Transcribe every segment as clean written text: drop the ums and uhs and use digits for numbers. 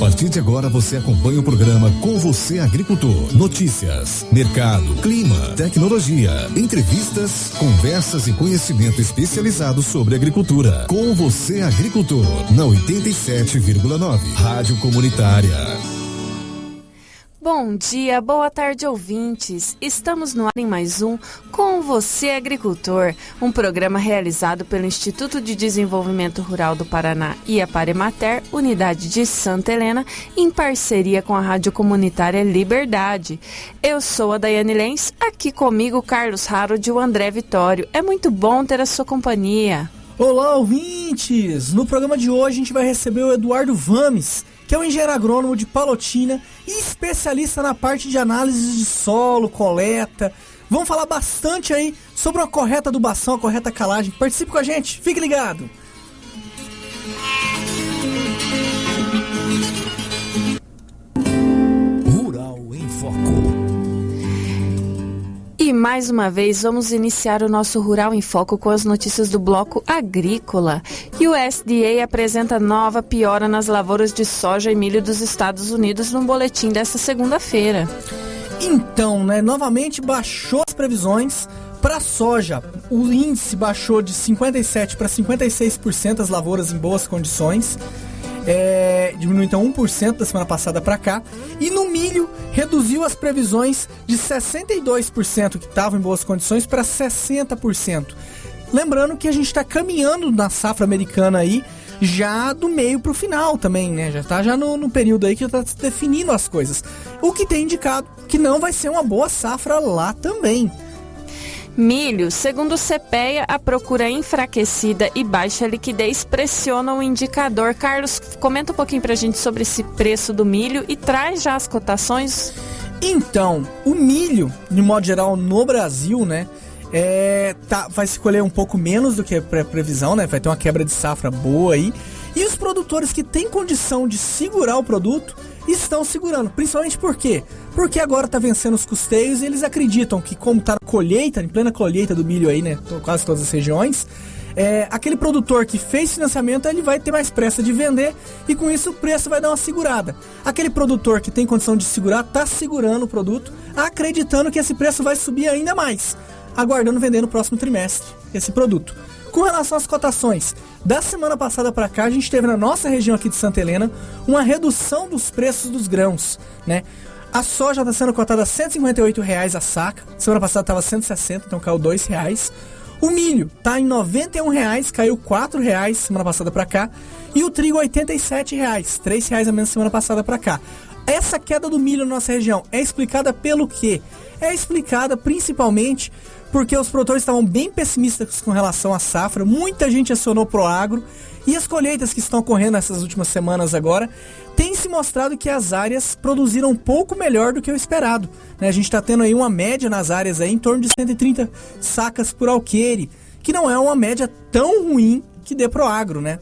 partir de agora você acompanha o programa Com Você Agricultor. Notícias, mercado, clima, tecnologia, entrevistas, conversas e conhecimento especializado sobre agricultura. Com Você Agricultor, na 87,9, Rádio Comunitária. Bom dia, boa tarde, ouvintes. Estamos no ar em mais um Com Você Agricultor, um programa realizado pelo Instituto de Desenvolvimento Rural do Paraná e a Paremater, unidade de Santa Helena, em parceria com a Rádio Comunitária Liberdade. Eu sou a Daiane Lenz, aqui comigo Carlos Harold e o André Vitório. É muito bom ter a sua companhia. Olá, ouvintes! No programa de hoje a gente vai receber o Eduardo Vames, que é um engenheiro agrônomo de Palotina e especialista na parte de análise de solo, coleta. Vamos falar bastante aí sobre a correta adubação, a correta calagem. Participe com a gente, fique ligado! Rural em Foco. E mais uma vez vamos iniciar o nosso Rural em Foco com as notícias do bloco agrícola. E o USDA apresenta nova piora nas lavouras de soja e milho dos Estados Unidos no boletim desta segunda-feira. Então, novamente baixou as previsões para a soja. O índice baixou de 57% para 56% as lavouras em boas condições. Diminuiu então 1% da semana passada para cá. E no milho reduziu as previsões de 62% que estavam em boas condições para 60%. Lembrando que a gente está caminhando na safra americana aí já do meio para o final também, né? Já está no período aí que já está se definindo as coisas. O que tem indicado que não vai ser uma boa safra lá também. Milho, segundo o CPEA, a procura enfraquecida e baixa liquidez pressionam o indicador. Carlos, comenta um pouquinho pra gente sobre esse preço do milho e traz já as cotações. Então, o milho, de modo geral, no Brasil, vai se colher um pouco menos do que a previsão, né? Vai ter uma quebra de safra boa aí. E os produtores que têm condição de segurar o produto estão segurando, principalmente por quê? Porque agora está vencendo os custeios e eles acreditam que, como está em plena colheita do milho aí, né, quase todas as regiões, aquele produtor que fez financiamento, ele vai ter mais pressa de vender e com isso o preço vai dar uma segurada. Aquele produtor que tem condição de segurar, está segurando o produto, acreditando que esse preço vai subir ainda mais, aguardando vender no próximo trimestre esse produto. Com relação às cotações, da semana passada para cá, a gente teve na nossa região aqui de Santa Helena uma redução dos preços dos grãos, né? A soja está sendo cotada a R$ 158,00 a saca, semana passada estava R$ 160,00, então caiu R$ 2,00. O milho está em R$ 91,00, caiu R$ 4,00 semana passada para cá, e o trigo R$ 87,00, R$ 3,00 a menos semana passada para cá. Essa queda do milho na nossa região é explicada pelo quê? É explicada principalmente porque os produtores estavam bem pessimistas com relação à safra, muita gente acionou pro agro, e as colheitas que estão ocorrendo nessas últimas semanas agora, tem se mostrado que as áreas produziram um pouco melhor do que o esperado, né? A gente está tendo aí uma média nas áreas aí em torno de 130 sacas por alqueire, que não é uma média tão ruim que dê pro agro, né?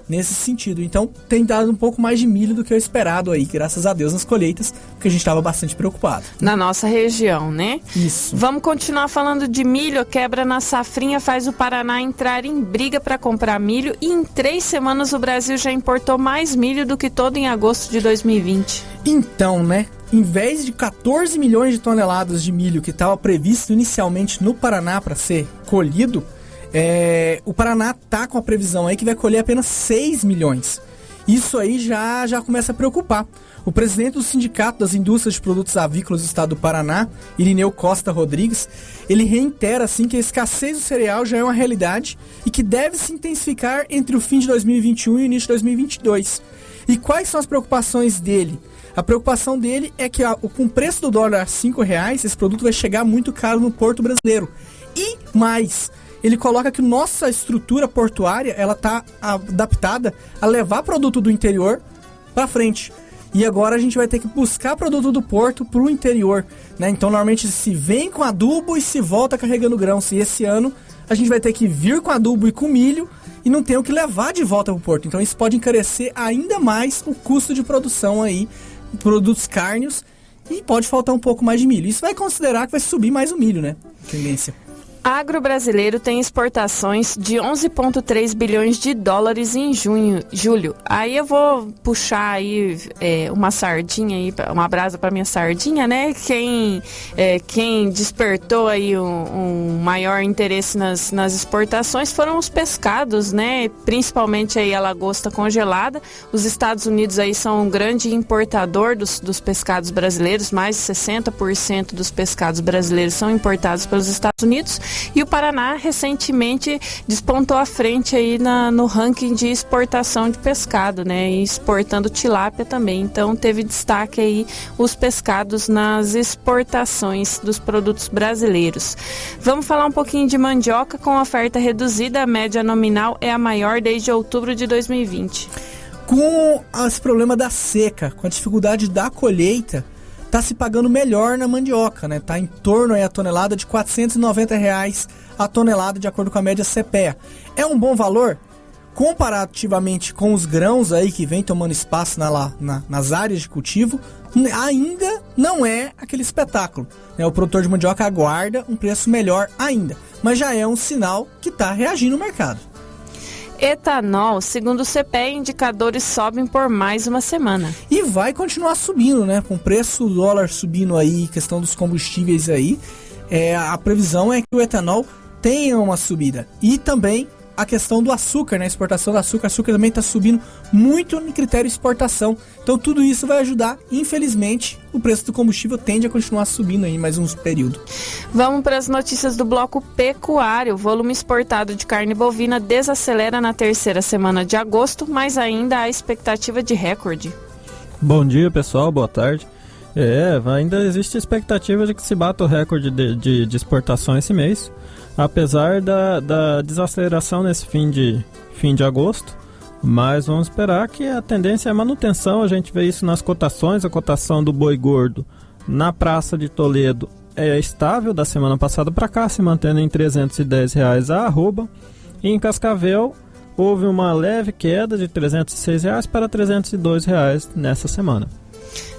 Nesse sentido, então tem dado um pouco mais de milho do que o esperado aí, graças a Deus, nas colheitas, porque a gente estava bastante preocupado. Na nossa região, né? Isso. Vamos continuar falando de milho. Quebra na safrinha faz o Paraná entrar em briga para comprar milho e em 3 semanas o Brasil já importou mais milho do que todo em agosto de 2020. Então, em vez de 14 milhões de toneladas de milho que estava previsto inicialmente no Paraná para ser colhido, o Paraná está com a previsão aí que vai colher apenas 6 milhões. Isso aí já começa a preocupar. O presidente do Sindicato das Indústrias de Produtos Avícolas do Estado do Paraná, Irineu Costa Rodrigues, ele reitera assim que a escassez do cereal já é uma realidade e que deve se intensificar entre o fim de 2021 e o início de 2022. E quais são as preocupações dele? A preocupação dele é que com o preço do dólar a R$ 5,00, esse produto vai chegar muito caro no porto brasileiro. E mais, ele coloca que nossa estrutura portuária ela está adaptada a levar produto do interior para frente. E agora a gente vai ter que buscar produto do porto para o interior, né? Então normalmente se vem com adubo e se volta carregando grãos. E esse ano a gente vai ter que vir com adubo e com milho e não tem o que levar de volta para o porto. Então isso pode encarecer ainda mais o custo de produção aí, produtos cárneos, e pode faltar um pouco mais de milho. Isso vai considerar que vai subir mais o milho, né? Tendência. Agro brasileiro tem exportações de 11,3 bilhões de dólares em julho. Aí eu vou puxar aí uma sardinha aí, uma brasa para minha sardinha, né? Quem despertou aí um maior interesse nas exportações foram os pescados, né? Principalmente aí a lagosta congelada. Os Estados Unidos aí são um grande importador dos pescados brasileiros. Mais de 60% dos pescados brasileiros são importados pelos Estados Unidos. E o Paraná recentemente despontou à frente aí no ranking de exportação de pescado, né? E exportando tilápia também. Então teve destaque aí os pescados nas exportações dos produtos brasileiros. Vamos falar um pouquinho de mandioca. Com oferta reduzida, a média nominal é a maior desde outubro de 2020. Com esse problema da seca, com a dificuldade da colheita, tá se pagando melhor na mandioca, né? Tá em torno aí a tonelada de R$ 490 a tonelada, de acordo com a média CPEA. É um bom valor? Comparativamente com os grãos aí que vem tomando espaço nas áreas de cultivo, ainda não é aquele espetáculo, né? O produtor de mandioca aguarda um preço melhor ainda, mas já é um sinal que está reagindo o mercado. Etanol, segundo o CPEA, indicadores sobem por mais uma semana. E vai continuar subindo, né? Com o preço do dólar subindo aí, questão dos combustíveis aí, a previsão é que o etanol tenha uma subida. E também a questão do açúcar, né? A exportação do açúcar. O açúcar também está subindo muito no critério de exportação. Então tudo isso vai ajudar. Infelizmente, o preço do combustível tende a continuar subindo aí mais uns períodos. Vamos para as notícias do bloco pecuário. O volume exportado de carne bovina desacelera na terceira semana de agosto, mas ainda há expectativa de recorde. Bom dia, pessoal. Boa tarde. Ainda existe expectativa de que se bata o recorde de exportação esse mês, apesar da desaceleração nesse fim de agosto, mas vamos esperar que a tendência é manutenção. A gente vê isso nas cotações. A cotação do boi gordo na Praça de Toledo é estável da semana passada para cá, se mantendo em R$ 310 a arroba, e em Cascavel houve uma leve queda de R$ 306 para R$ 302 nessa semana.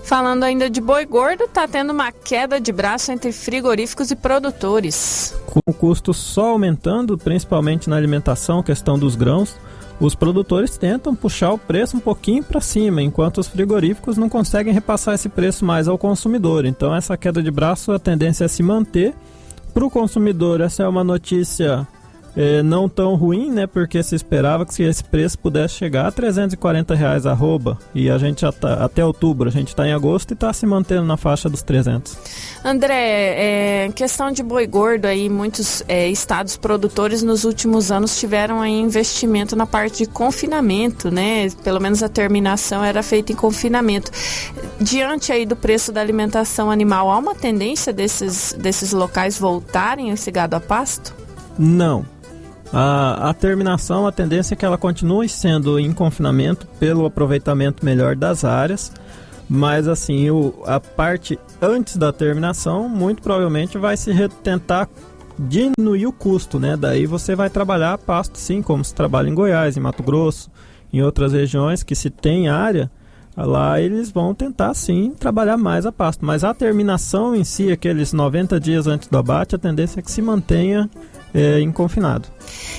Falando ainda de boi gordo, está tendo uma queda de braço entre frigoríficos e produtores. Com o custo só aumentando, principalmente na alimentação, questão dos grãos, os produtores tentam puxar o preço um pouquinho para cima, enquanto os frigoríficos não conseguem repassar esse preço mais ao consumidor. Então essa queda de braço, a tendência é se manter. Para o consumidor, essa é uma notícia não tão ruim, né? Porque se esperava que esse preço pudesse chegar a R$ 340 a arroba, e a gente já tá até outubro, a gente está em agosto e está se mantendo na faixa dos 300. André, questão de boi gordo aí, muitos estados produtores nos últimos anos tiveram aí investimento na parte de confinamento, né? Pelo menos a terminação era feita em confinamento. Diante aí do preço da alimentação animal, há uma tendência desses locais voltarem esse gado a pasto? Não. A terminação, a tendência é que ela continue sendo em confinamento pelo aproveitamento melhor das áreas, mas assim, a parte antes da terminação muito provavelmente vai se tentar diminuir o custo, né? Daí você vai trabalhar a pasto sim, como se trabalha em Goiás, em Mato Grosso, em outras regiões que se tem área, lá eles vão tentar sim trabalhar mais a pasto, mas a terminação em si, aqueles 90 dias antes do abate, a tendência é que se mantenha em confinado.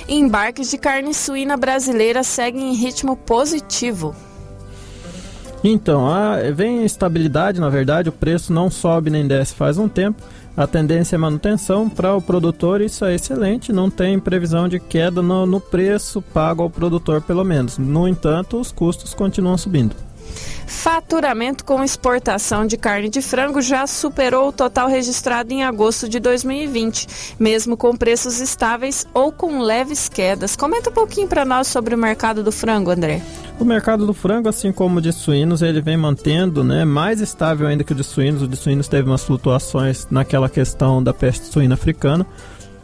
Embarques de carne suína brasileira seguem em ritmo positivo. Então, vem estabilidade, na verdade, o preço não sobe nem desce faz um tempo. A tendência é manutenção. Para o produtor isso é excelente, não tem previsão de queda no preço pago ao produtor, pelo menos. No entanto, os custos continuam subindo. Faturamento com exportação de carne de frango já superou o total registrado em agosto de 2020, mesmo com preços estáveis ou com leves quedas. Comenta um pouquinho para nós sobre o mercado do frango, André. O mercado do frango, assim como o de suínos, ele vem mantendo, né, mais estável ainda que o de suínos. O de suínos teve umas flutuações naquela questão da peste suína africana,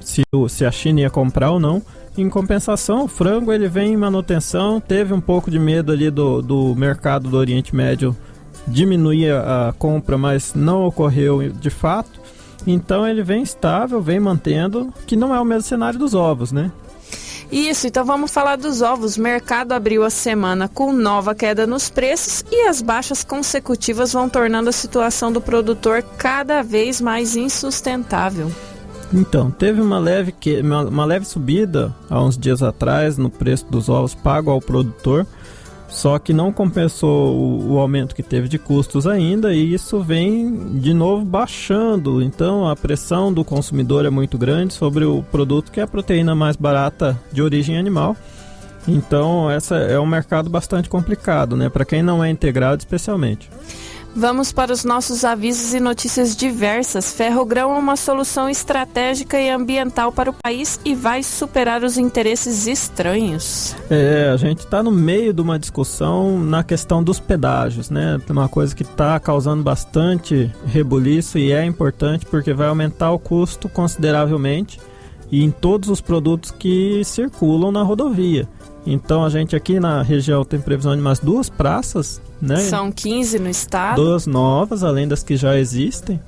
se a China ia comprar ou não. Em compensação, o frango ele vem em manutenção, teve um pouco de medo ali do mercado do Oriente Médio diminuir a compra, mas não ocorreu de fato. Então ele vem estável, vem mantendo, que não é o mesmo cenário dos ovos, né? Isso, então vamos falar dos ovos. O mercado abriu a semana com nova queda nos preços e as baixas consecutivas vão tornando a situação do produtor cada vez mais insustentável. Então, teve uma leve subida há uns dias atrás no preço dos ovos pago ao produtor, só que não compensou o aumento que teve de custos ainda, e isso vem de novo baixando. Então a pressão do consumidor é muito grande sobre o produto, que é a proteína mais barata de origem animal. Então essa é um mercado bastante complicado, né, para quem não é integrado especialmente. Vamos para os nossos avisos e notícias diversas. Ferrogrão é uma solução estratégica e ambiental para o país e vai superar os interesses estranhos. A gente está no meio de uma discussão na questão dos pedágios, né? Uma coisa que está causando bastante rebuliço, e é importante porque vai aumentar o custo consideravelmente e em todos os produtos que circulam na rodovia. Então a gente aqui na região tem previsão de mais 2 praças, né? São 15 no estado. 2 novas, além das que já existem.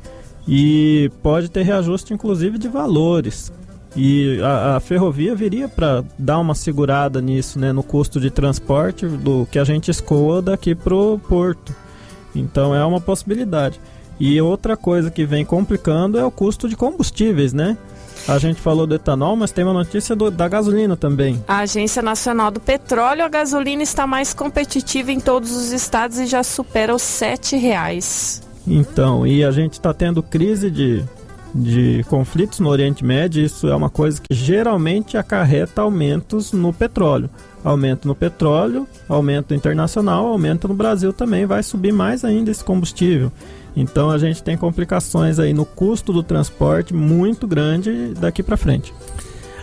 E pode ter reajuste inclusive de valores. E a ferrovia viria para dar uma segurada nisso, né? No custo de transporte do que a gente escoa daqui pro porto. Então é uma possibilidade. E outra coisa que vem complicando é o custo de combustíveis, né? A gente falou do etanol, mas tem uma notícia da gasolina também. A Agência Nacional do Petróleo, a gasolina está mais competitiva em todos os estados e já supera os R$7. Então, e a gente está tendo crise de conflitos no Oriente Médio. Isso é uma coisa que geralmente acarreta aumentos no petróleo. Aumento no petróleo, aumento internacional, aumento no Brasil também, vai subir mais ainda esse combustível. Então a gente tem complicações aí no custo do transporte muito grande daqui para frente.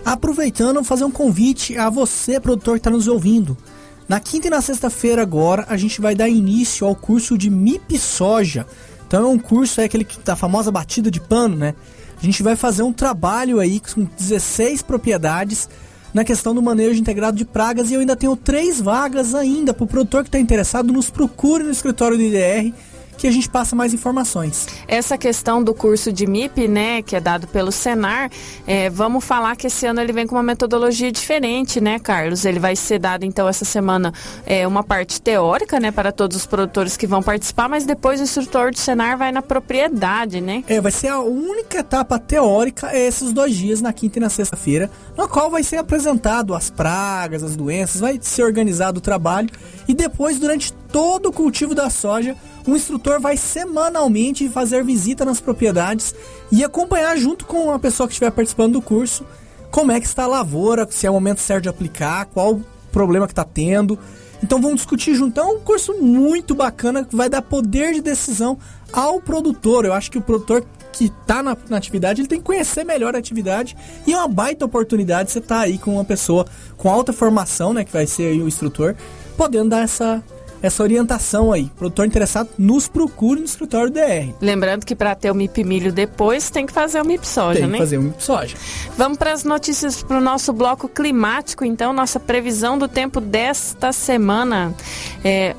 Aproveitando, vou fazer um convite a você, produtor que está nos ouvindo. Na quinta e na sexta-feira agora, a gente vai dar início ao curso de MIP Soja. Então é um curso, aquele da famosa batida de pano, né? A gente vai fazer um trabalho aí com 16 propriedades na questão do manejo integrado de pragas, e eu ainda tenho 3 vagas ainda. Para o produtor que está interessado, nos procure no escritório do IDR, que a gente passa mais informações. Essa questão do curso de MIP, né, que é dado pelo Senar, vamos falar que esse ano ele vem com uma metodologia diferente, né, Carlos? Ele vai ser dado, então, essa semana uma parte teórica, né, para todos os produtores que vão participar, mas depois o instrutor do Senar vai na propriedade, né? Vai ser a única etapa teórica esses 2 dias, na quinta e na sexta-feira, na qual vai ser apresentado as pragas, as doenças, vai ser organizado o trabalho, e depois, durante todo o cultivo da soja, o instrutor vai semanalmente fazer visita nas propriedades e acompanhar junto com a pessoa que estiver participando do curso como é que está a lavoura, se é o momento certo de aplicar, qual o problema que está tendo. Então vamos discutir junto. Então é um curso muito bacana que vai dar poder de decisão ao produtor. Eu acho que o produtor que está na atividade, ele tem que conhecer melhor a atividade, e é uma baita oportunidade você estar aí com uma pessoa com alta formação, né, que vai ser aí o instrutor, podendo dar essa orientação aí. Produtor interessado, nos procure no escritório DR. Lembrando que para ter o MIP milho depois, tem que fazer o MIP soja, né? Tem que fazer o MIP soja. Vamos para as notícias para o nosso bloco climático, então, nossa previsão do tempo desta semana.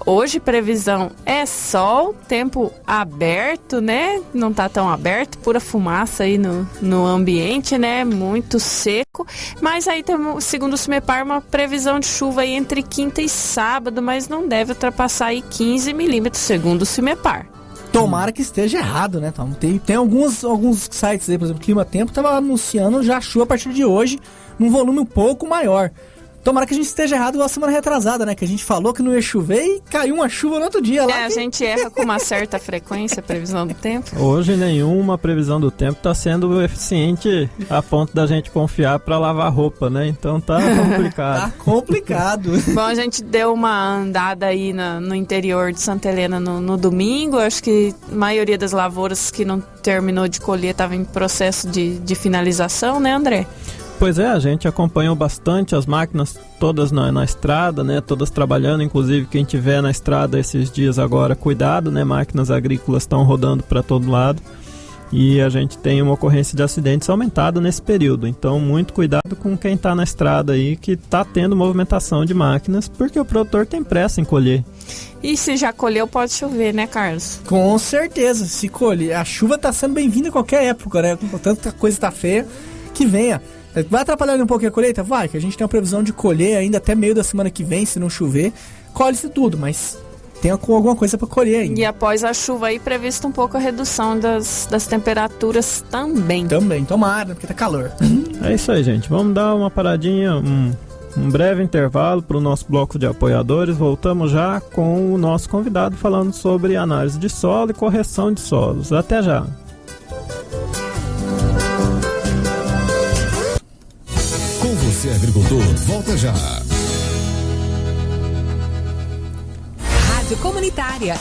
Hoje, previsão é sol, tempo aberto, né? Não tá tão aberto, pura fumaça aí no ambiente, né? Muito seco. Mas aí temos, segundo o CIMEPAR, uma previsão de chuva aí entre quinta e sábado, mas não deve ultrapassar aí 15 milímetros, segundo o CIMEPAR. Tomara que esteja errado, né, Tom? Tem alguns sites aí, por exemplo, Clima Tempo estava anunciando já chuva a partir de hoje, num volume um pouco maior. Tomara que a gente esteja errado igual a semana retrasada, né? Que a gente falou que não ia chover e caiu uma chuva no outro dia lá. A gente erra com uma certa frequência a previsão do tempo. Hoje nenhuma previsão do tempo está sendo eficiente a ponto da gente confiar para lavar roupa, né? Então tá complicado. Tá complicado. Bom, a gente deu uma andada aí no interior de Santa Helena no domingo. Acho que a maioria das lavouras que não terminou de colher estava em processo de finalização, né, André? Pois é, a gente acompanhou bastante as máquinas todas na estrada, né? Todas trabalhando, inclusive quem tiver na estrada esses dias agora, cuidado, né? Máquinas agrícolas estão rodando para todo lado e a gente tem uma ocorrência de acidentes aumentada nesse período. Então, muito cuidado com quem está na estrada aí, que está tendo movimentação de máquinas, porque o produtor tem pressa em colher. E se já colheu, pode chover, né, Carlos? Com certeza, se colher. A chuva está sendo bem-vinda em qualquer época, né? Tanto que a coisa está feia, que venha. Vai atrapalhar um pouquinho a colheita? Vai, que a gente tem uma previsão de colher ainda até meio da semana que vem, se não chover. Colhe-se tudo, mas tenha alguma coisa para colher ainda. E após a chuva aí, prevista um pouco a redução das temperaturas também. Também, tomara, porque tá calor. É isso aí, gente. Vamos dar uma paradinha, um breve intervalo para o nosso bloco de apoiadores. Voltamos já com o nosso convidado falando sobre análise de solo e correção de solos. Até já! Com você, agricultor, volta já. Rádio Comunitária.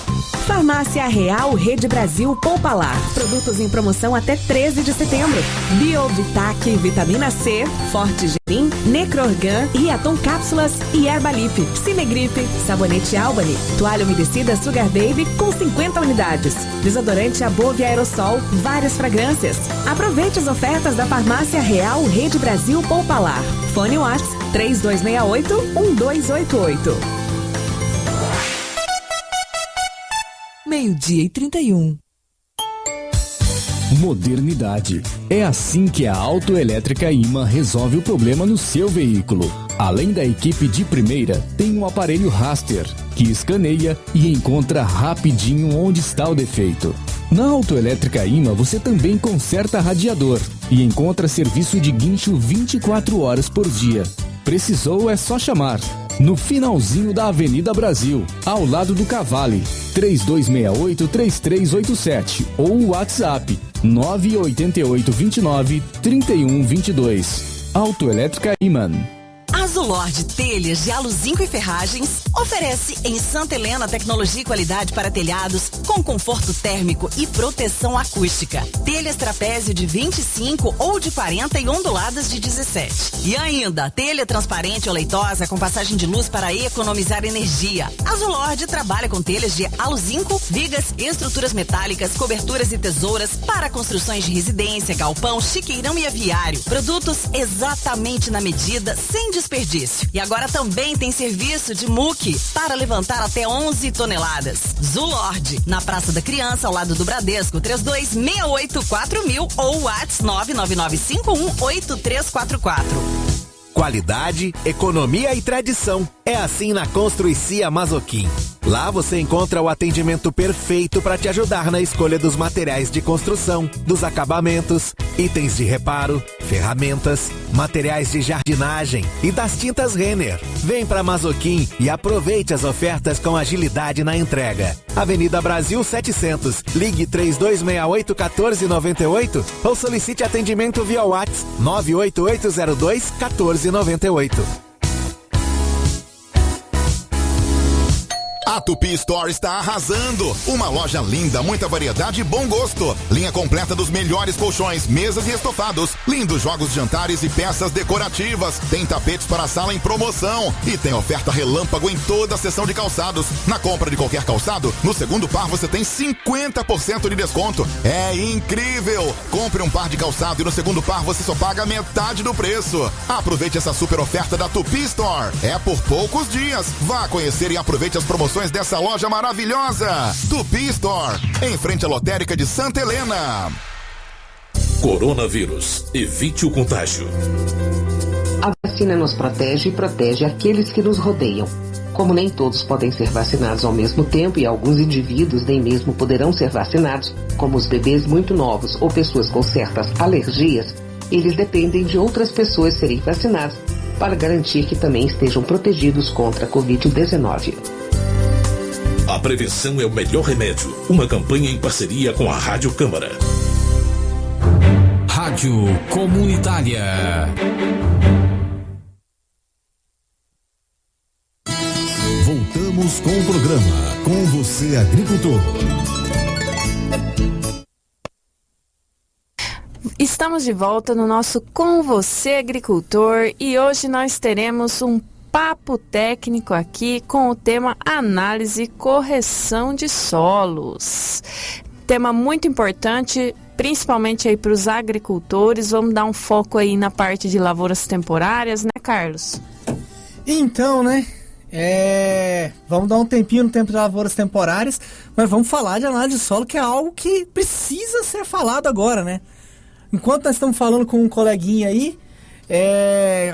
Farmácia Real Rede Brasil Poupalar. Produtos em promoção até 13 de setembro. Biovitac, Vitamina C, Forte Gerim, Necroorgan, Iaton Cápsulas e Herbalip. Cinegripe, Sabonete Albany, toalha umedecida Sugar Baby com 50 unidades. Desodorante Above Aerosol, várias fragrâncias. Aproveite as ofertas da Farmácia Real Rede Brasil Poupalar. Fone WhatsApp 3268-1288. 12:31. Modernidade. É assim que a Autoelétrica Imã resolve o problema no seu veículo. Além da equipe de primeira, tem um aparelho Raster, que escaneia e encontra rapidinho onde está o defeito. Na Autoelétrica Imã você também conserta radiador e encontra serviço de guincho 24 horas por dia. Precisou é só chamar. No finalzinho da Avenida Brasil, ao lado do Cavale, 3268-3387 ou o WhatsApp 98829-3122. Autoelétrica Iman. Azulord Telhas de Aluzinco e Ferragens oferece em Santa Helena tecnologia e qualidade para telhados com conforto térmico e proteção acústica. Telhas trapézio de 25 ou de 40 e onduladas de 17. E ainda, telha transparente ou leitosa com passagem de luz para economizar energia. Azulord trabalha com telhas de aluzinco, vigas, estruturas metálicas, coberturas e tesouras para construções de residência, galpão, chiqueirão e aviário. Produtos exatamente na medida, sem desperdício. E agora também tem serviço de muque para levantar até 11 toneladas. Zulord, na Praça da Criança, ao lado do Bradesco, 32684000 ou WhatsApp 999518344. Qualidade, economia e tradição. É assim na Construicia Mazoquim. Lá você encontra o atendimento perfeito para te ajudar na escolha dos materiais de construção, dos acabamentos, itens de reparo, ferramentas, materiais de jardinagem e das tintas Renner. Vem para Mazoquim e aproveite as ofertas com agilidade na entrega. Avenida Brasil 700, ligue 3268-1498 ou solicite atendimento via WhatsApp 98802-1498. A Tupi Store está arrasando. Uma loja linda, muita variedade e bom gosto. Linha completa dos melhores colchões, mesas e estofados. Lindos jogos de jantares e peças decorativas. Tem tapetes para a sala em promoção. E tem oferta relâmpago em toda a seção de calçados. Na compra de qualquer calçado, no segundo par você tem 50% de desconto. É incrível! Compre um par de calçado e no segundo par você só paga metade do preço. Aproveite essa super oferta da Tupi Store. É por poucos dias. Vá conhecer e aproveite as promoções dessa loja maravilhosa. Tupi Store, em frente à lotérica de Santa Helena. Coronavírus. Evite o contágio. A vacina nos protege e protege aqueles que nos rodeiam. Como nem todos podem ser vacinados ao mesmo tempo e alguns indivíduos nem mesmo poderão ser vacinados, como os bebês muito novos ou pessoas com certas alergias, eles dependem de outras pessoas serem vacinadas para garantir que também estejam protegidos contra a Covid-19. A prevenção é o melhor remédio. Uma campanha em parceria com a Rádio Câmara. Rádio Comunitária. Voltamos com o programa Com Você, Agricultor. Estamos de volta no nosso Com Você, Agricultor, e hoje nós teremos um papo técnico aqui com o tema análise e correção de solos. Tema muito importante, principalmente aí para os agricultores. Vamos dar um foco aí na parte de lavouras temporárias, né, Carlos? Então, né? Vamos dar um tempinho no tempo de lavouras temporárias, mas vamos falar de análise de solo, que é algo que precisa ser falado agora, né? Enquanto nós estamos falando com um coleguinha aí,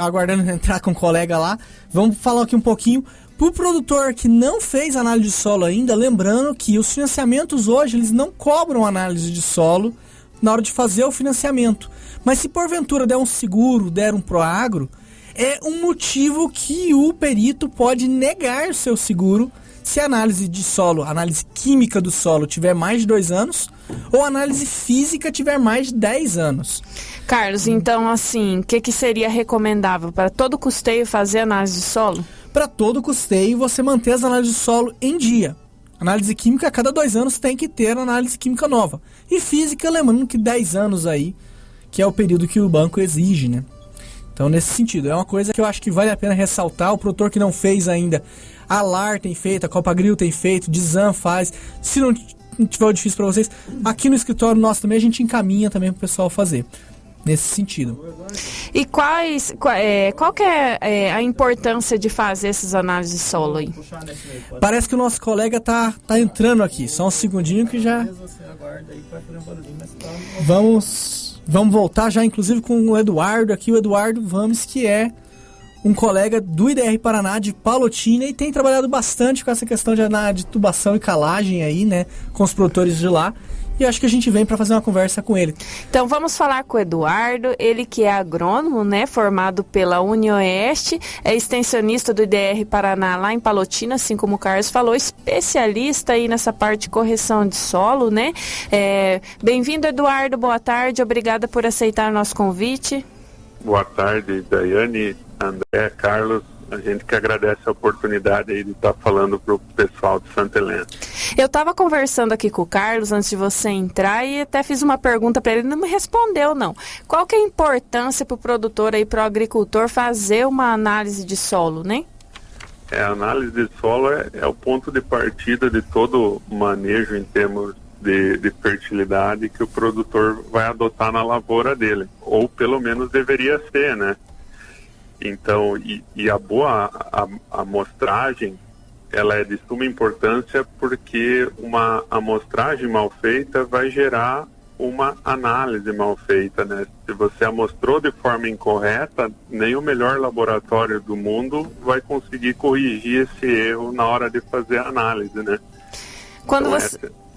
aguardando entrar com um colega lá, vamos falar aqui um pouquinho Para o produtor que não fez análise de solo ainda, lembrando que os financiamentos hoje eles não cobram análise de solo na hora de fazer o financiamento. Mas se porventura der um seguro, der um Proagro, é um motivo que o perito pode negar o seu seguro se a análise de solo, a análise química do solo tiver mais de 2 anos ou a análise física tiver mais de 10 anos. Carlos, então assim, o que seria recomendável para todo custeio fazer análise de solo? Para todo custeio você manter as análises de solo em dia. Análise química a cada 2 anos tem que ter análise química nova. E física, lembrando que 10 anos aí, que é o período que o banco exige, né? Então, nesse sentido, é uma coisa que eu acho que vale a pena ressaltar. O produtor que não fez ainda, a LAR tem feito, a Copagril tem feito, Dizan faz. Se não tiver difícil para vocês, aqui no escritório nosso também a gente encaminha também para o pessoal fazer. Nesse sentido. E qual que é a importância de fazer essas análises de solo aí? Parece que o nosso colega tá entrando aqui. Só um segundinho que já... Vamos voltar já, inclusive, com o Eduardo aqui. O Eduardo Vames, que é um colega do IDR Paraná de Palotina e tem trabalhado bastante com essa questão de tubação e calagem aí, né? Com os produtores de lá. E acho que a gente vem para fazer uma conversa com ele. Então vamos falar com o Eduardo, ele que é agrônomo, né, formado pela UniOeste, é extensionista do IDR Paraná lá em Palotina, assim como o Carlos falou, especialista aí nessa parte de correção de solo, né? Bem-vindo, Eduardo, boa tarde, obrigada por aceitar o nosso convite. Boa tarde, Daiane, André, Carlos. A gente que agradece a oportunidade aí de estar falando para o pessoal de Santa Helena. Eu estava conversando aqui com o Carlos antes de você entrar e até fiz uma pergunta para ele, não me respondeu não. Qual que é a importância para o produtor aí, para o agricultor fazer uma análise de solo, né? A análise de solo é o ponto de partida de todo manejo em termos de fertilidade que o produtor vai adotar na lavoura dele, ou pelo menos deveria ser, né? Então, e a boa amostragem, ela é de suma importância porque uma amostragem mal feita vai gerar uma análise mal feita, né? Se você amostrou de forma incorreta, nem o melhor laboratório do mundo vai conseguir corrigir esse erro na hora de fazer a análise, né?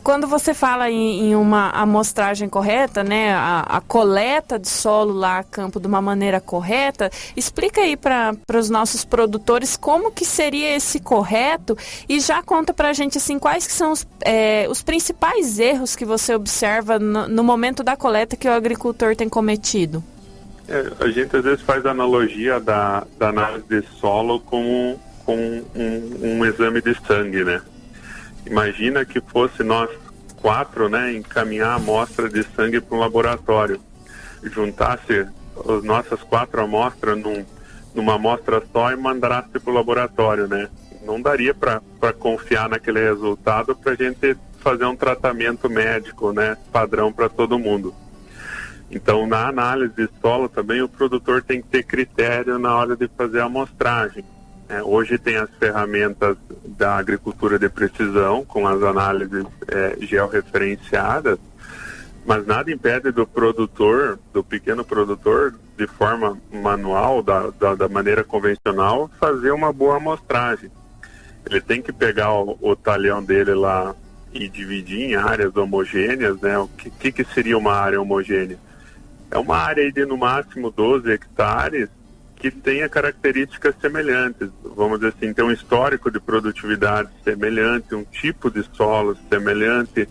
Quando você fala em uma amostragem correta, né, a coleta de solo lá a campo de uma maneira correta, explica aí para os nossos produtores como que seria esse correto e já conta para a gente assim, quais que são os principais erros que você observa no momento da coleta que o agricultor tem cometido. A gente às vezes faz a analogia da análise de solo com um exame de sangue, né? Imagina que fosse nós 4, né, encaminhar a amostra de sangue para um laboratório, juntasse as nossas 4 amostras numa amostra só e mandasse para o laboratório, né? Não daria para confiar naquele resultado para a gente fazer um tratamento médico, né, padrão para todo mundo. Então, na análise de solo também o produtor tem que ter critério na hora de fazer a amostragem. Hoje tem as ferramentas da agricultura de precisão, com as análises georreferenciadas, mas nada impede do produtor, do pequeno produtor, de forma manual, da maneira convencional, fazer uma boa amostragem. Ele tem que pegar o talhão dele lá e dividir em áreas homogêneas, né? O que seria uma área homogênea? É uma área de no máximo 12 hectares, que tenha características semelhantes, vamos dizer assim, tem um histórico de produtividade semelhante, um tipo de solo semelhante,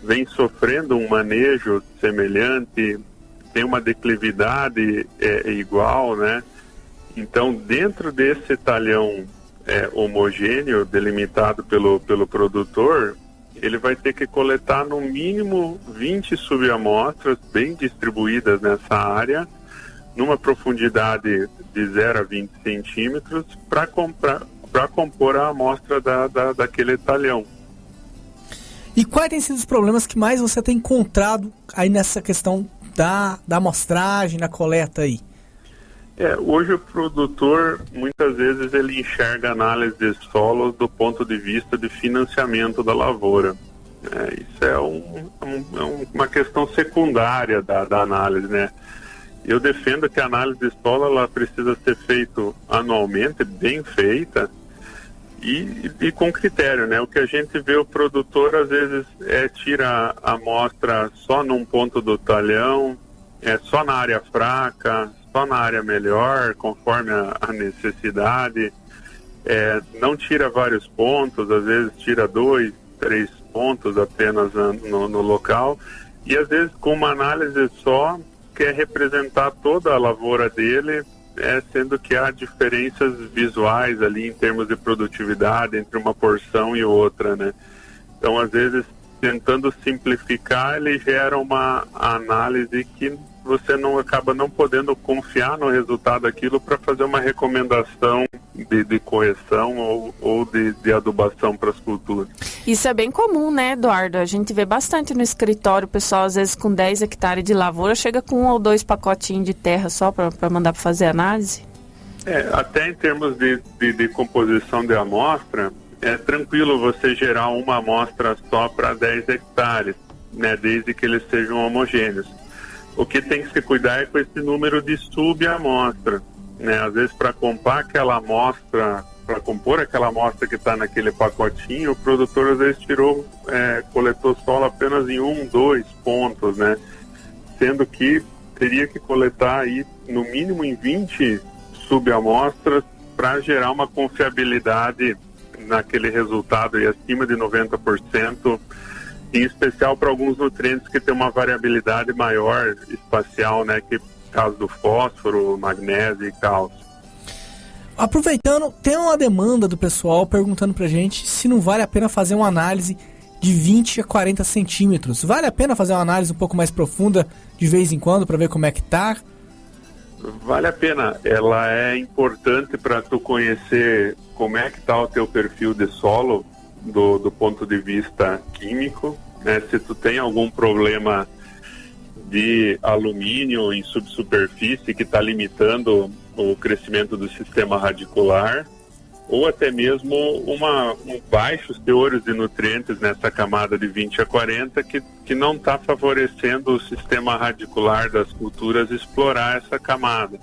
vem sofrendo um manejo semelhante, tem uma declividade igual, né? Então, dentro desse talhão homogêneo delimitado pelo produtor, ele vai ter que coletar no mínimo 20 subamostras bem distribuídas nessa área, numa profundidade de 0 a 20 centímetros para compor a amostra daquele talhão. E quais têm sido os problemas que mais você tem encontrado aí nessa questão da amostragem, na coleta aí? Hoje o produtor, muitas vezes, ele enxerga a análise de solo do ponto de vista de financiamento da lavoura. Isso é uma questão secundária da análise, né? Eu defendo que a análise de solo ela precisa ser feita anualmente, bem feita, e com critério, né? O que a gente vê, o produtor às vezes tira a amostra só num ponto do talhão, só na área fraca, só na área melhor, conforme a necessidade, não tira vários pontos, às vezes tira 2, 3 pontos apenas no local, e às vezes com uma análise só quer representar toda a lavoura dele, sendo que há diferenças visuais ali em termos de produtividade entre uma porção e outra, né? Então, às vezes, tentando simplificar, ele gera uma análise que você acaba não podendo confiar no resultado daquilo para fazer uma recomendação de correção ou de adubação para as culturas. Isso é bem comum, né, Eduardo? A gente vê bastante no escritório, o pessoal às vezes com 10 hectares de lavoura chega com 1 ou 2 pacotinhos de terra só para mandar para fazer análise? Até em termos de composição de amostra, é tranquilo você gerar uma amostra só para 10 hectares, né, desde que eles sejam homogêneos. O que tem que se cuidar é com esse número de subamostra, né? Às vezes para compor aquela amostra que está naquele pacotinho, o produtor às vezes coletou solo apenas em 1, 2 pontos, né? Sendo que teria que coletar aí no mínimo em 20 subamostras para gerar uma confiabilidade naquele resultado e acima de 90%, em especial para alguns nutrientes que têm uma variabilidade maior espacial, né, que é o caso do fósforo, magnésio e cálcio. Aproveitando, tem uma demanda do pessoal perguntando pra gente se não vale a pena fazer uma análise de 20 a 40 centímetros. Vale a pena fazer uma análise um pouco mais profunda de vez em quando para ver como é que tá? Vale a pena. Ela é importante para tu conhecer como é que tá o teu perfil de solo do ponto de vista químico, né? Se tu tem algum problema de alumínio em subsuperfície que está limitando o crescimento do sistema radicular, ou até mesmo baixos teores de nutrientes nessa camada de 20 a 40 que não está favorecendo o sistema radicular das culturas explorar essa camada.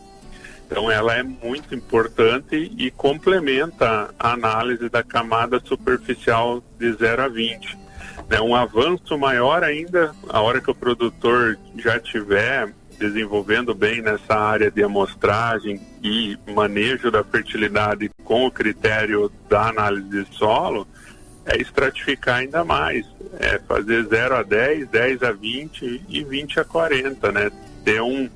Então ela é muito importante e complementa a análise da camada superficial de 0 a 20. Um avanço maior ainda, a hora que o produtor já estiver desenvolvendo bem nessa área de amostragem e manejo da fertilidade com o critério da análise de solo, é estratificar ainda mais, fazer 0 a 10, 10 a 20 e 20 a 40, né? Ter um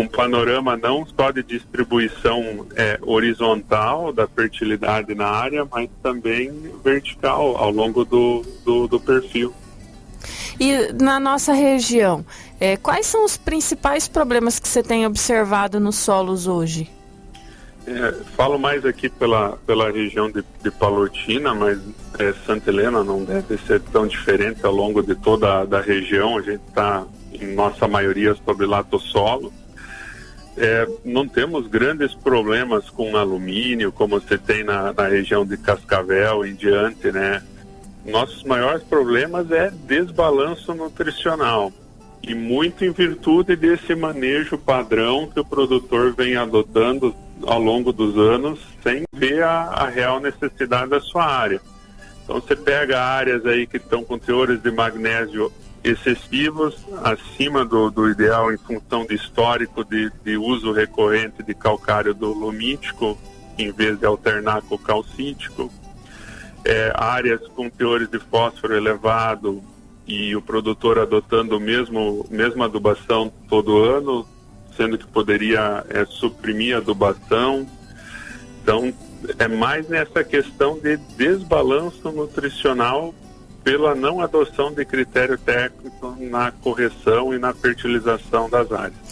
panorama não só de distribuição horizontal da fertilidade na área, mas também vertical ao longo do perfil. E na nossa região, quais são os principais problemas que você tem observado nos solos hoje? Falo mais aqui pela região de Palotina, mas Santa Helena não deve ser tão diferente ao longo de toda a região. A gente está, em nossa maioria, sobre latossolo. Não temos grandes problemas com alumínio, como você tem na região de Cascavel em diante, né? Nossos maiores problemas é desbalanço nutricional, e muito em virtude desse manejo padrão que o produtor vem adotando ao longo dos anos, sem ver a real necessidade da sua área. Então você pega áreas aí que estão com teores de magnésio excessivos, acima do ideal em função de histórico de uso recorrente de calcário dolomítico, em vez de alternar com calcítico. Áreas com teores de fósforo elevado e o produtor adotando mesma adubação todo ano, sendo que poderia suprimir a adubação. Então, é mais nessa questão de desbalanço nutricional pela não adoção de critério técnico na correção e na fertilização das áreas.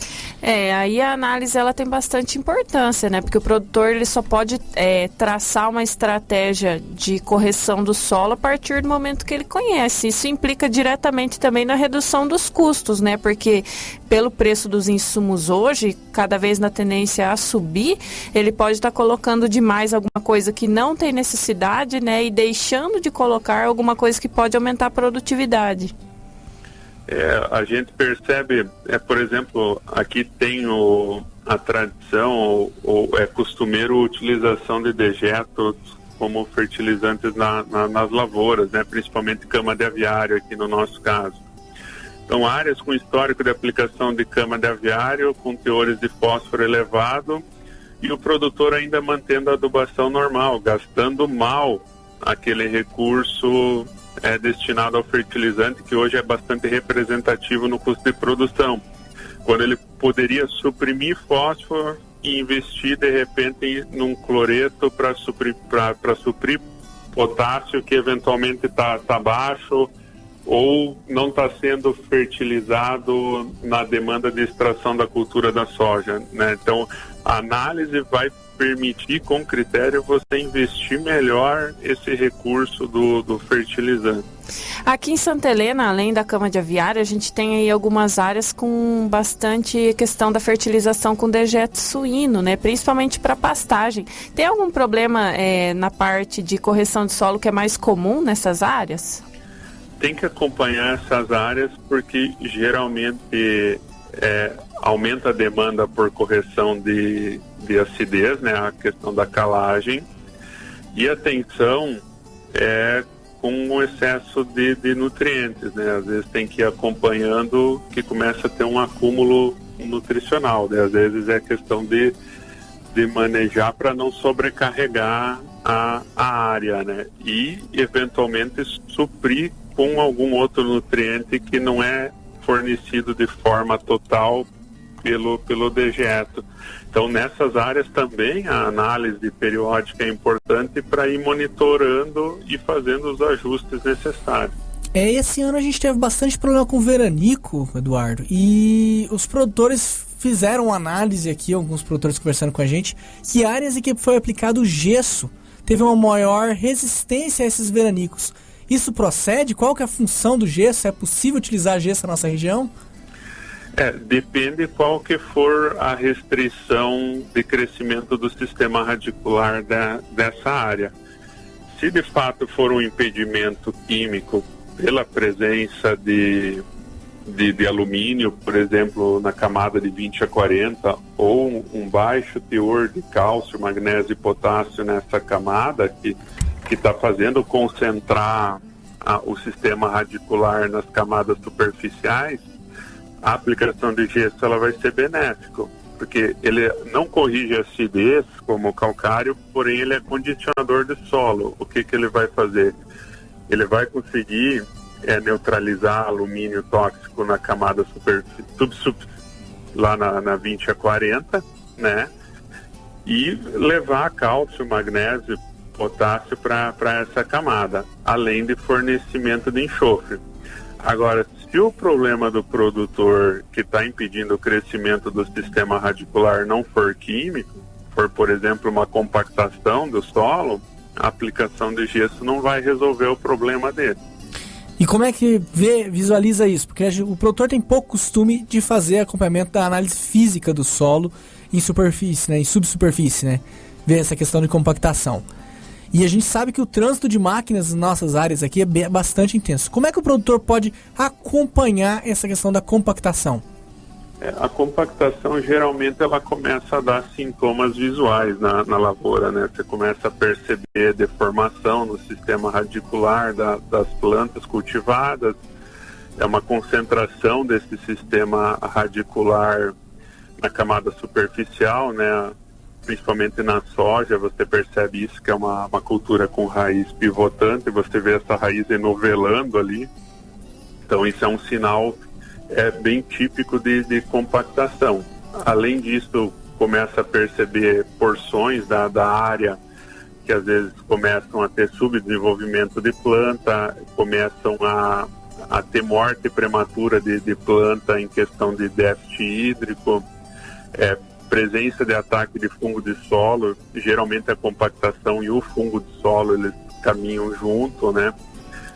Aí a análise ela tem bastante importância, né? Porque o produtor ele só pode traçar uma estratégia de correção do solo a partir do momento que ele conhece. Isso implica diretamente também na redução dos custos, né? Porque pelo preço dos insumos hoje, cada vez na tendência a subir, ele pode estar colocando demais alguma coisa que não tem necessidade, né? E deixando de colocar alguma coisa que pode aumentar a produtividade. A gente percebe, por exemplo, aqui tem a tradição ou é costumeiro a utilização de dejetos como fertilizantes nas lavouras, né? Principalmente cama de aviário aqui no nosso caso. Então, áreas com histórico de aplicação de cama de aviário, com teores de fósforo elevado, e o produtor ainda mantendo a adubação normal, gastando mal aquele recurso destinado ao fertilizante, que hoje é bastante representativo no custo de produção. Quando ele poderia suprimir fósforo e investir, de repente, num cloreto para suprir potássio, que eventualmente está baixo, ou não está sendo fertilizado na demanda de extração da cultura da soja, né? Então, a análise vai permitir, com critério, você investir melhor esse recurso do fertilizante. Aqui em Santa Helena, além da cama de aviário, a gente tem aí algumas áreas com bastante questão da fertilização com dejeto suíno, né? Principalmente para pastagem. Tem algum problema na parte de correção de solo que é mais comum nessas áreas? Tem que acompanhar essas áreas porque geralmente aumenta a demanda por correção de acidez, né, a questão da calagem, e atenção com o excesso de nutrientes, né? Às vezes tem que ir acompanhando, que começa a ter um acúmulo nutricional, né? Às vezes é questão de manejar para não sobrecarregar a área, né? E eventualmente suprir com algum outro nutriente que não é fornecido de forma total pelo dejeto. Então, nessas áreas também a análise periódica é importante para ir monitorando e fazendo os ajustes necessários. Esse ano a gente teve bastante problema com veranico, Eduardo, e os produtores fizeram análise aqui, alguns produtores conversando com a gente, que áreas em que foi aplicado gesso teve uma maior resistência a esses veranicos. Isso procede? Qual que é a função do gesso? É possível utilizar gesso na nossa região? Depende qual que for a restrição de crescimento do sistema radicular dessa área. Se de fato for um impedimento químico pela presença de alumínio, por exemplo, na camada de 20 a 40, ou um baixo teor de cálcio, magnésio e potássio nessa camada, que está fazendo concentrar o sistema radicular nas camadas superficiais, a aplicação de gesso ela vai ser benéfica, porque ele não corrige a acidez como o calcário, porém ele é condicionador de solo. O que ele vai fazer? Ele vai conseguir neutralizar alumínio tóxico na camada lá na 20 a 40, né? E levar cálcio, magnésio, potássio para essa camada, além de fornecimento de enxofre. Agora, se o problema do produtor que está impedindo o crescimento do sistema radicular não for químico, for, por exemplo, uma compactação do solo, a aplicação de gesso não vai resolver o problema dele. E como é que visualiza isso? Porque o produtor tem pouco costume de fazer acompanhamento da análise física do solo em superfície, né, em subsuperfície, né? Ver essa questão de compactação. E a gente sabe que o trânsito de máquinas nas nossas áreas aqui é bastante intenso. Como é que o produtor pode acompanhar essa questão da compactação? A compactação, geralmente, ela começa a dar sintomas visuais na lavoura, né? Você começa a perceber deformação no sistema radicular das plantas cultivadas. É uma concentração desse sistema radicular na camada superficial, né? Principalmente na soja, você percebe isso, que é uma cultura com raiz pivotante, você vê essa raiz enovelando ali. Então isso é um sinal bem típico de compactação. Além disso, começa a perceber porções da área que às vezes começam a ter subdesenvolvimento de planta, começam a ter morte prematura de planta em questão de déficit hídrico, presença de ataque de fungo de solo. Geralmente a compactação e o fungo de solo eles caminham junto, né?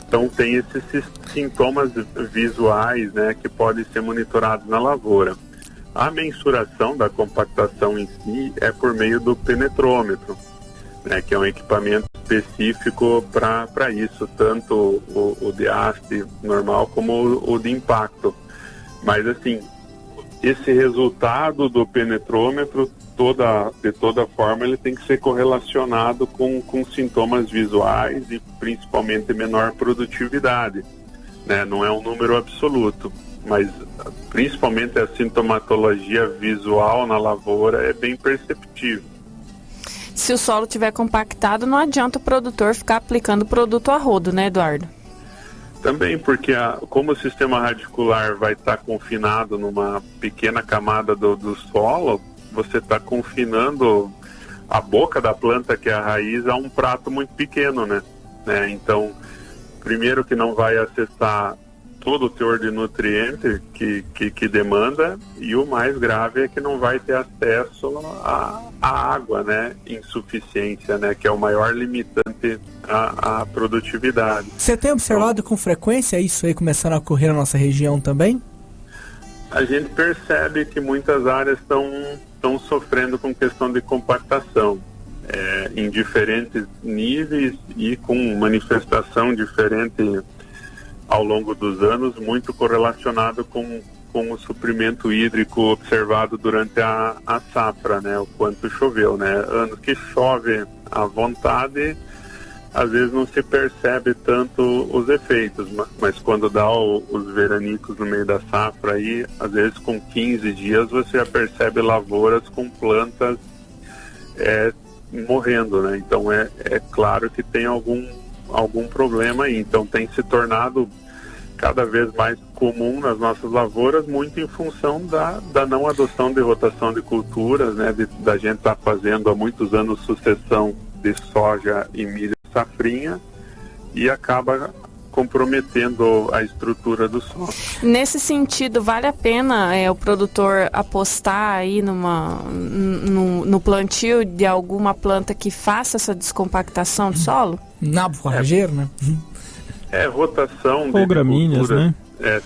Então tem esses sintomas visuais, né, que podem ser monitorados na lavoura. A mensuração da compactação em si é por meio do penetrômetro, né, que é um equipamento específico para isso, tanto o de haste normal como o de impacto. Mas assim, esse resultado do penetrômetro toda forma ele tem que ser correlacionado com sintomas visuais e principalmente menor produtividade, né? Não é um número absoluto, mas principalmente a sintomatologia visual na lavoura é bem perceptível. Se o solo tiver compactado, não adianta o produtor ficar aplicando produto a rodo, né, Eduardo? Também porque como o sistema radicular vai estar confinado numa pequena camada do solo, você está confinando a boca da planta, que é a raiz, a um prato muito pequeno, né? Então, primeiro que não vai acessar todo o teor de nutriente que demanda, e o mais grave é que não vai ter acesso à água, né? Insuficiência, né? Que é o maior limitante à produtividade. Você tem observado com frequência isso aí começando a ocorrer na nossa região também? A gente percebe que muitas áreas estão sofrendo com questão de compactação, em diferentes níveis e com manifestação diferente ao longo dos anos, muito correlacionado com o suprimento hídrico observado durante a safra, né? O quanto choveu, né? Anos que chove à vontade, às vezes não se percebe tanto os efeitos, mas quando dá os veranicos no meio da safra, aí, às vezes com 15 dias você já percebe lavouras com plantas morrendo, né? Então é claro que tem algum problema aí. Então tem se tornado cada vez mais comum nas nossas lavouras, muito em função da não adoção de rotação de culturas, né? Da gente estar fazendo há muitos anos sucessão de soja e milho safrinha, e acaba comprometendo a estrutura do solo. Nesse sentido, vale a pena o produtor apostar aí no plantio de alguma planta que faça essa descompactação do solo? Nabo forrageiro, né? Rotação ou gramíneas, cultura, né?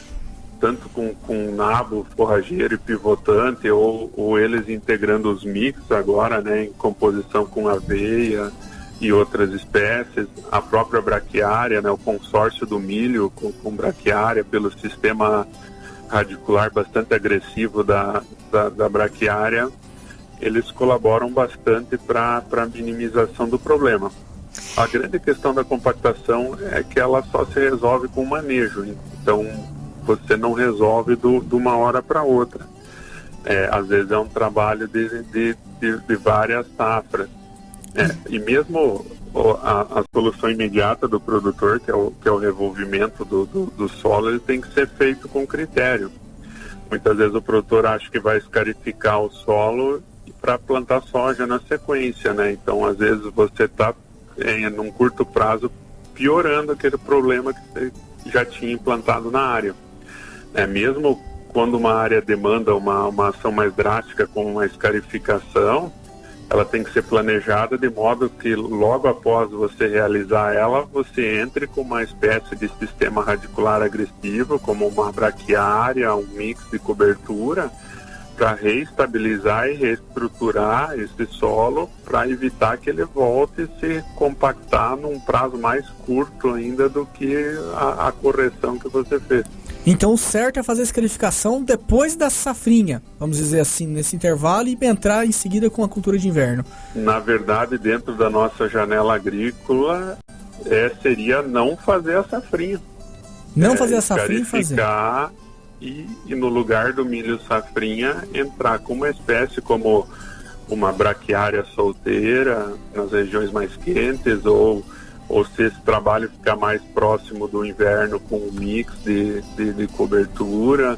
Tanto com nabo, forrageiro e pivotante, ou eles integrando os mix agora, né, em composição com aveia e outras espécies, a própria braquiária, né, o consórcio do milho com braquiária pelo sistema radicular bastante agressivo da braquiária, eles colaboram bastante para a minimização do problema. A grande questão da compactação é que ela só se resolve com manejo, então você não resolve de uma hora para outra. Às vezes é um trabalho de várias safras. E mesmo a solução imediata do produtor, que é o revolvimento do solo, ele tem que ser feito com critério. Muitas vezes o produtor acha que vai escarificar o solo para plantar soja na sequência, né? Então, às vezes, você está, num curto prazo, piorando aquele problema que você já tinha implantado na área. Mesmo quando uma área demanda uma ação mais drástica, como uma escarificação, ela tem que ser planejada de modo que logo após você realizar ela, você entre com uma espécie de sistema radicular agressivo, como uma braquiária, um mix de cobertura, para reestabilizar e reestruturar esse solo, para evitar que ele volte a se compactar num prazo mais curto ainda do que a correção que você fez. Então o certo é fazer a escarificação depois da safrinha, vamos dizer assim, nesse intervalo, e entrar em seguida com a cultura de inverno. Na verdade, dentro da nossa janela agrícola, seria não fazer a safrinha. Não fazer a safrinha e fazer. E no lugar do milho safrinha, entrar com uma espécie como uma braquiária solteira nas regiões mais quentes, ou se esse trabalho ficar mais próximo do inverno com um mix de cobertura,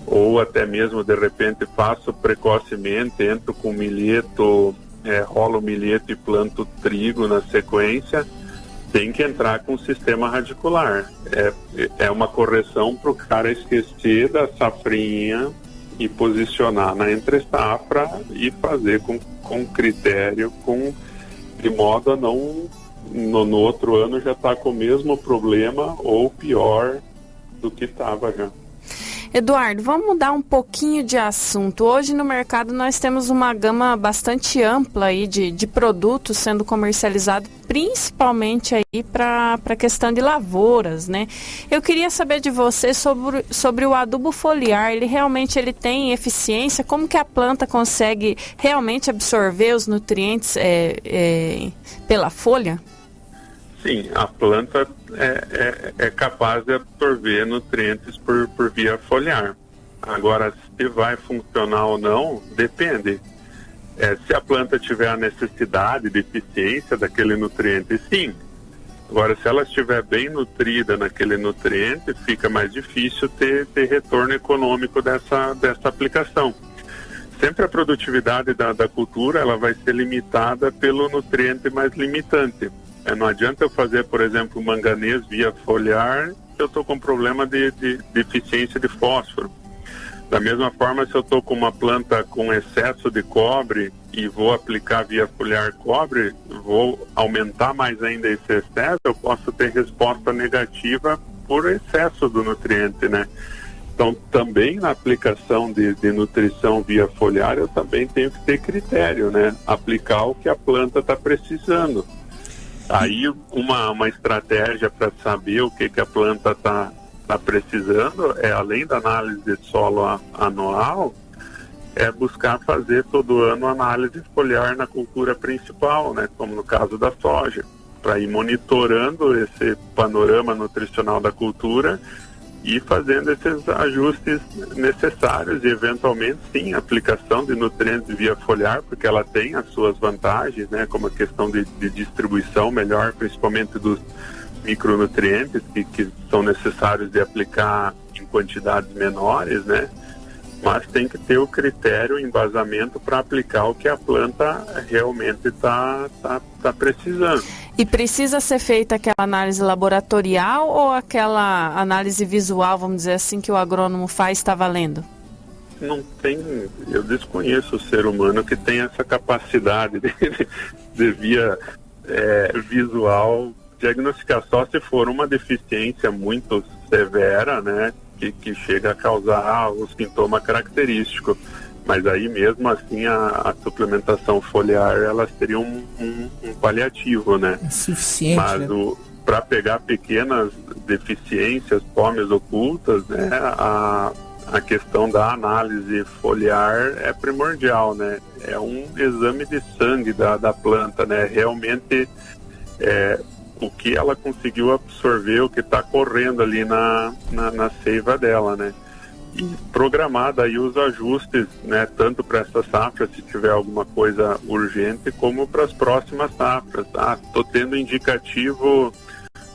ou até mesmo de repente faço precocemente, entro com milheto, rolo milheto e planto trigo na sequência, tem que entrar com o sistema radicular. É uma correção para o cara esquecer da safrinha e posicionar na entre-safra e fazer com critério, de modo a não no outro ano já está com o mesmo problema ou pior do que estava já. Eduardo, vamos mudar um pouquinho de assunto. Hoje no mercado nós temos uma gama bastante ampla aí de produtos sendo comercializados, principalmente aí para a questão de lavouras, né? Eu queria saber de você sobre o adubo foliar. Ele realmente tem eficiência? Como que a planta consegue realmente absorver os nutrientes pela folha? Sim, a planta é capaz de absorver nutrientes por via foliar. Agora, se vai funcionar ou não, depende. Se a planta tiver a necessidade de eficiência daquele nutriente, sim. Agora, se ela estiver bem nutrida naquele nutriente, fica mais difícil ter retorno econômico dessa aplicação. Sempre a produtividade da cultura ela vai ser limitada pelo nutriente mais limitante. Não adianta eu fazer, por exemplo, manganês via foliar se eu estou com problema de deficiência de fósforo. Da mesma forma, se eu estou com uma planta com excesso de cobre e vou aplicar via foliar cobre, vou aumentar mais ainda esse excesso, eu posso ter resposta negativa por excesso do nutriente, né? Então, também na aplicação de nutrição via foliar, eu também tenho que ter critério, né? Aplicar o que a planta está precisando. Aí, uma estratégia para saber o que a planta está precisando além da análise de solo anual, buscar fazer todo ano análise foliar na cultura principal, né? Como no caso da soja, para ir monitorando esse panorama nutricional da cultura e fazendo esses ajustes necessários e, eventualmente, sim, a aplicação de nutrientes via foliar, porque ela tem as suas vantagens, né, como a questão de distribuição melhor, principalmente dos micronutrientes que são necessários de aplicar em quantidades menores, né, mas tem que ter o critério, o embasamento para aplicar o que a planta realmente está precisando. E precisa ser feita aquela análise laboratorial ou aquela análise visual, vamos dizer assim, que o agrônomo faz, está valendo? Não tem, eu desconheço o ser humano que tem essa capacidade de via visual diagnosticar, só se for uma deficiência muito severa, né, que chega a causar o sintoma característico. Mas aí mesmo assim a suplementação foliar ela seria um paliativo, né? Suficiente. Mas né? Para pegar pequenas deficiências, pomes ocultas, né? A questão da análise foliar é primordial, né? É um exame de sangue da planta, né? Realmente o que ela conseguiu absorver, o que está correndo ali na seiva dela, né? E programada aí os ajustes, né, tanto para essa safra, se tiver alguma coisa urgente, como para as próximas safras. Estou tendo indicativo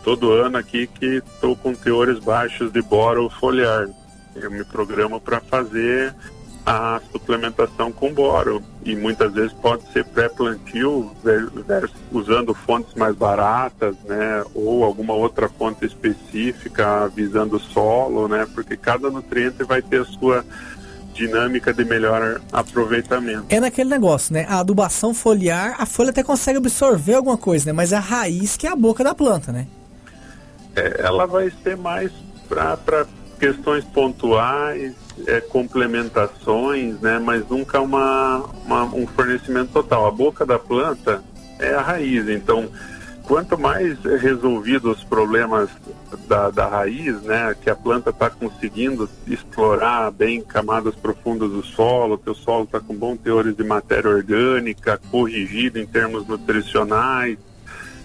todo ano aqui que estou com teores baixos de boro foliar. Eu me programo para fazer a suplementação com boro, e muitas vezes pode ser pré-plantio usando fontes mais baratas, né, ou alguma outra fonte específica visando o solo, né, porque cada nutriente vai ter a sua dinâmica de melhor aproveitamento. É naquele negócio, né, a adubação foliar, a folha até consegue absorver alguma coisa, né, mas a raiz que é a boca da planta, né? Ela vai ser mais para questões pontuais, complementações, né? Mas nunca um fornecimento total. A boca da planta é a raiz, então quanto mais resolvidos os problemas da raiz, né, que a planta está conseguindo explorar bem camadas profundas do solo, que o solo está com bons teores de matéria orgânica, corrigido em termos nutricionais,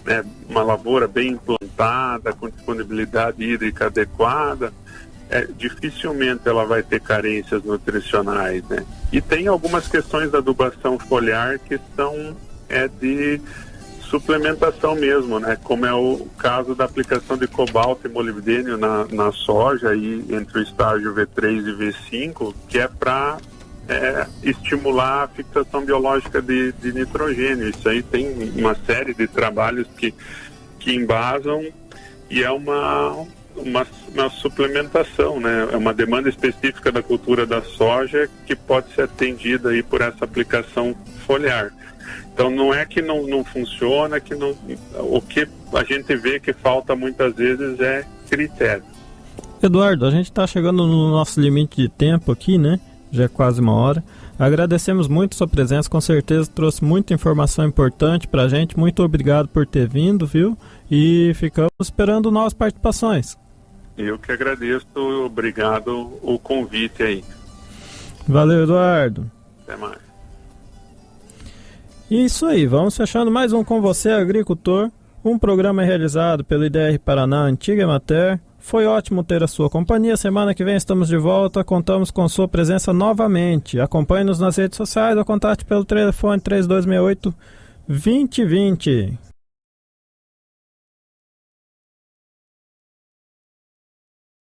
né, uma lavoura bem implantada, com disponibilidade hídrica adequada, dificilmente ela vai ter carências nutricionais, né? E tem algumas questões da adubação foliar que são de suplementação mesmo, né? Como é o caso da aplicação de cobalto e molibdênio na soja, aí, entre o estágio V3 e V5, que é para estimular a fixação biológica de nitrogênio. Isso aí tem uma série de trabalhos que embasam, e é uma suplementação, né? É uma demanda específica da cultura da soja que pode ser atendida aí por essa aplicação foliar. Então não é que não funciona, o que a gente vê que falta muitas vezes é critério. Eduardo, a gente está chegando no nosso limite de tempo aqui, né? Já é quase 1 hora. Agradecemos muito sua presença, com certeza trouxe muita informação importante pra gente. Muito obrigado por ter vindo, viu? E ficamos esperando novas participações. Eu que agradeço, obrigado o convite aí. Valeu, Eduardo. Até mais. Isso aí, vamos fechando mais um Com Você, Agricultor. Um programa realizado pelo IDR Paraná Antiga Emater. Foi ótimo ter a sua companhia. Semana que vem estamos de volta. Contamos com sua presença novamente. Acompanhe-nos nas redes sociais ou contate pelo telefone 3268-2020.